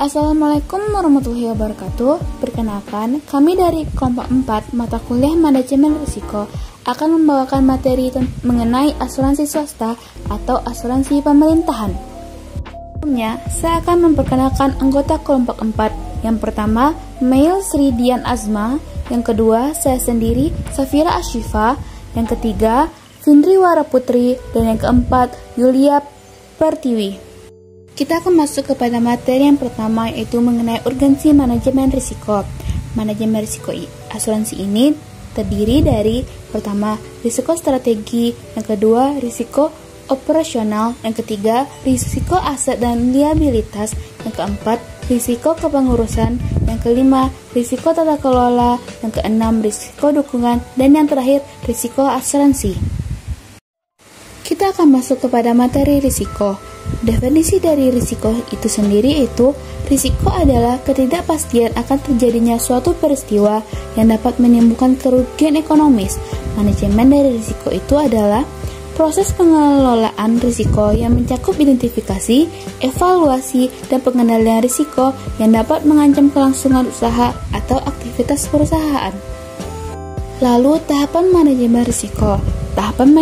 Assalamualaikum warahmatullahi wabarakatuh. Perkenalkan, kami dari kelompok 4 mata kuliah manajemen risiko akan membawakan materi mengenai asuransi swasta atau asuransi pemerintahan. Sebelumnya, saya akan memperkenalkan anggota kelompok 4. Yang pertama, Mail Sri Dian Azma. Yang kedua, saya sendiri, Safira Ashifa. Yang ketiga, Findriwara Putri. Dan yang keempat, Yulia Pertiwi. Kita akan masuk kepada materi yang pertama, yaitu mengenai urgensi manajemen risiko. Manajemen risiko asuransi ini terdiri dari pertama, risiko strategi, yang kedua, risiko operasional, yang ketiga, risiko aset dan liabilitas, yang keempat, risiko kepengurusan, yang kelima, risiko tata kelola, yang keenam, risiko dukungan, dan yang terakhir, risiko asuransi. Kita akan masuk kepada materi risiko. Definisi dari risiko itu sendiri itu, risiko adalah ketidakpastian akan terjadinya suatu peristiwa yang dapat menimbulkan kerugian ekonomis. Manajemen dari risiko itu adalah proses pengelolaan risiko yang mencakup identifikasi, evaluasi, dan pengendalian risiko yang dapat mengancam kelangsungan usaha atau aktivitas perusahaan. Lalu, tahapan manajemen risiko. Tahapan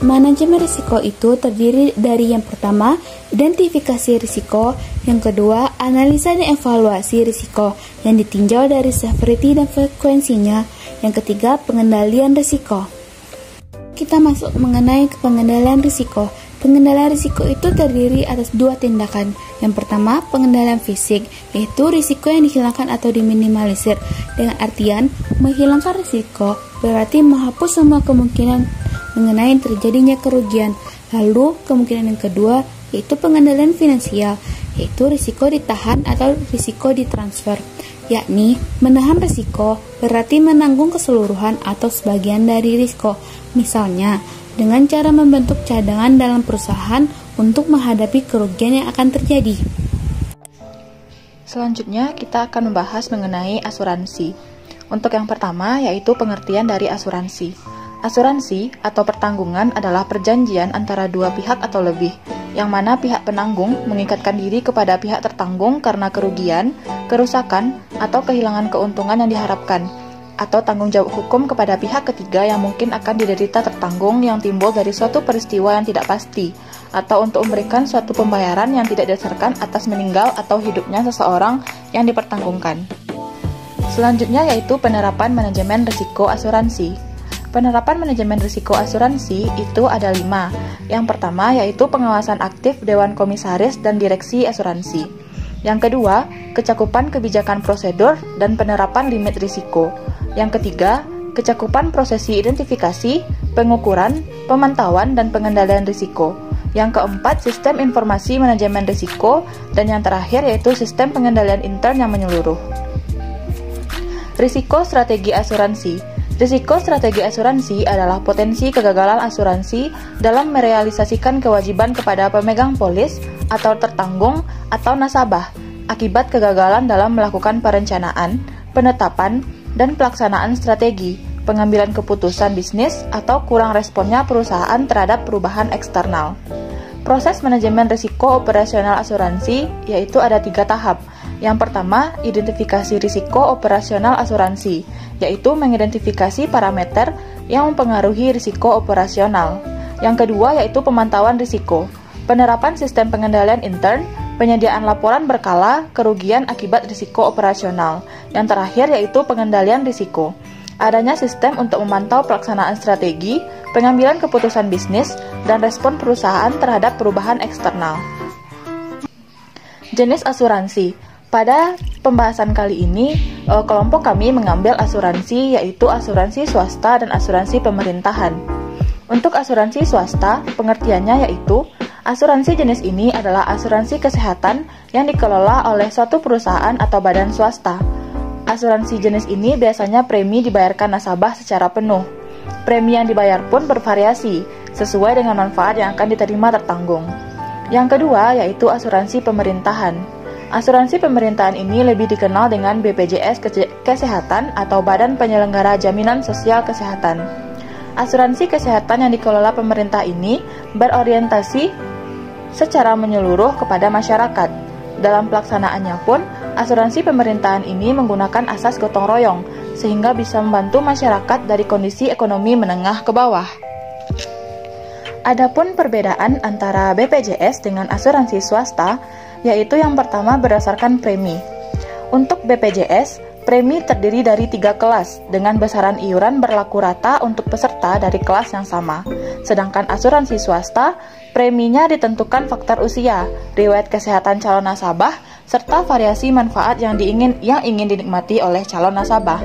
manajemen risiko itu terdiri dari yang pertama, identifikasi risiko, yang kedua, analisa dan evaluasi risiko yang ditinjau dari severity dan frekuensinya, yang ketiga, pengendalian risiko. Kita masuk mengenai pengendalian risiko. Pengendalian risiko itu terdiri atas dua tindakan. Yang pertama, pengendalian fisik, yaitu risiko yang dihilangkan atau diminimalisir. Dengan artian, menghilangkan risiko berarti menghapus semua kemungkinan mengenai terjadinya kerugian. Lalu, kemungkinan yang kedua, yaitu pengendalian finansial, yaitu risiko ditahan atau risiko ditransfer. Yakni, menahan risiko berarti menanggung keseluruhan atau sebagian dari risiko. Misalnya, dengan cara membentuk cadangan dalam perusahaan untuk menghadapi kerugian yang akan terjadi. Selanjutnya, kita akan membahas mengenai asuransi. Untuk yang pertama, yaitu pengertian dari asuransi. Asuransi atau pertanggungan adalah perjanjian antara dua pihak atau lebih, yang mana pihak penanggung mengikatkan diri kepada pihak tertanggung karena kerugian, kerusakan, atau kehilangan keuntungan yang diharapkan, atau tanggung jawab hukum kepada pihak ketiga yang mungkin akan diderita tertanggung yang timbul dari suatu peristiwa yang tidak pasti, atau untuk memberikan suatu pembayaran yang tidak didasarkan atas meninggal atau hidupnya seseorang yang dipertanggungkan. Selanjutnya yaitu penerapan manajemen risiko asuransi. Penerapan manajemen risiko asuransi itu ada 5. Yang pertama yaitu pengawasan aktif Dewan Komisaris dan Direksi Asuransi. Yang kedua, kecakupan kebijakan prosedur dan penerapan limit risiko. Yang ketiga, kecakupan prosesi identifikasi, pengukuran, pemantauan, dan pengendalian risiko. Yang keempat, sistem informasi manajemen risiko. Dan yang terakhir yaitu sistem pengendalian intern yang menyeluruh. Risiko strategi asuransi. Risiko strategi asuransi adalah potensi kegagalan asuransi dalam merealisasikan kewajiban kepada pemegang polis atau tertanggung atau nasabah akibat kegagalan dalam melakukan perencanaan, penetapan, dan pelaksanaan strategi, pengambilan keputusan bisnis, atau kurang responnya perusahaan terhadap perubahan eksternal. Proses manajemen risiko operasional asuransi yaitu ada 3 tahap. Yang pertama, identifikasi risiko operasional asuransi, yaitu mengidentifikasi parameter yang mempengaruhi risiko operasional. Yang kedua yaitu pemantauan risiko, penerapan sistem pengendalian intern, penyediaan laporan berkala kerugian akibat risiko operasional. Yang terakhir yaitu pengendalian risiko, adanya sistem untuk memantau pelaksanaan strategi, pengambilan keputusan bisnis, dan respon perusahaan terhadap perubahan eksternal. Jenis asuransi. Pada pembahasan kali ini, kelompok kami mengambil asuransi yaitu asuransi swasta dan asuransi pemerintahan. Untuk asuransi swasta, pengertiannya yaitu asuransi jenis ini adalah asuransi kesehatan yang dikelola oleh suatu perusahaan atau badan swasta. Asuransi jenis ini biasanya premi dibayarkan nasabah secara penuh. Premi yang dibayar pun bervariasi sesuai dengan manfaat yang akan diterima tertanggung. Yang kedua yaitu asuransi pemerintahan. Asuransi pemerintahan ini lebih dikenal dengan BPJS Kesehatan atau Badan Penyelenggara Jaminan Sosial Kesehatan. Asuransi kesehatan yang dikelola pemerintah ini berorientasi secara menyeluruh kepada masyarakat. Dalam pelaksanaannya pun, asuransi pemerintahan ini menggunakan asas gotong royong, sehingga bisa membantu masyarakat dari kondisi ekonomi menengah ke bawah. Adapun perbedaan antara BPJS dengan asuransi swasta, yaitu yang pertama berdasarkan premi. Untuk BPJS, premi terdiri dari 3 kelas, dengan besaran iuran berlaku rata untuk peserta dari kelas yang sama. Sedangkan asuransi swasta, preminya ditentukan faktor usia, riwayat kesehatan calon nasabah, serta variasi manfaat yang ingin dinikmati oleh calon nasabah.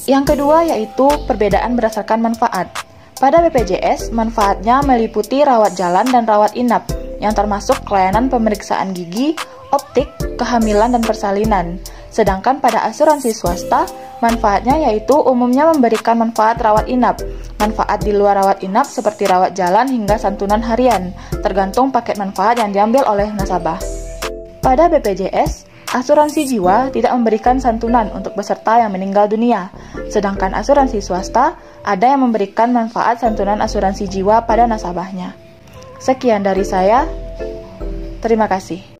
Yang kedua yaitu perbedaan berdasarkan manfaat. Pada BPJS, manfaatnya meliputi rawat jalan dan rawat inap, yang termasuk layanan pemeriksaan gigi, optik, kehamilan, dan persalinan. Sedangkan pada asuransi swasta, manfaatnya yaitu umumnya memberikan manfaat rawat inap, manfaat di luar rawat inap seperti rawat jalan hingga santunan harian, tergantung paket manfaat yang diambil oleh nasabah. Pada BPJS, asuransi jiwa tidak memberikan santunan untuk peserta yang meninggal dunia, sedangkan asuransi swasta ada yang memberikan manfaat santunan asuransi jiwa pada nasabahnya. Sekian dari saya, terima kasih.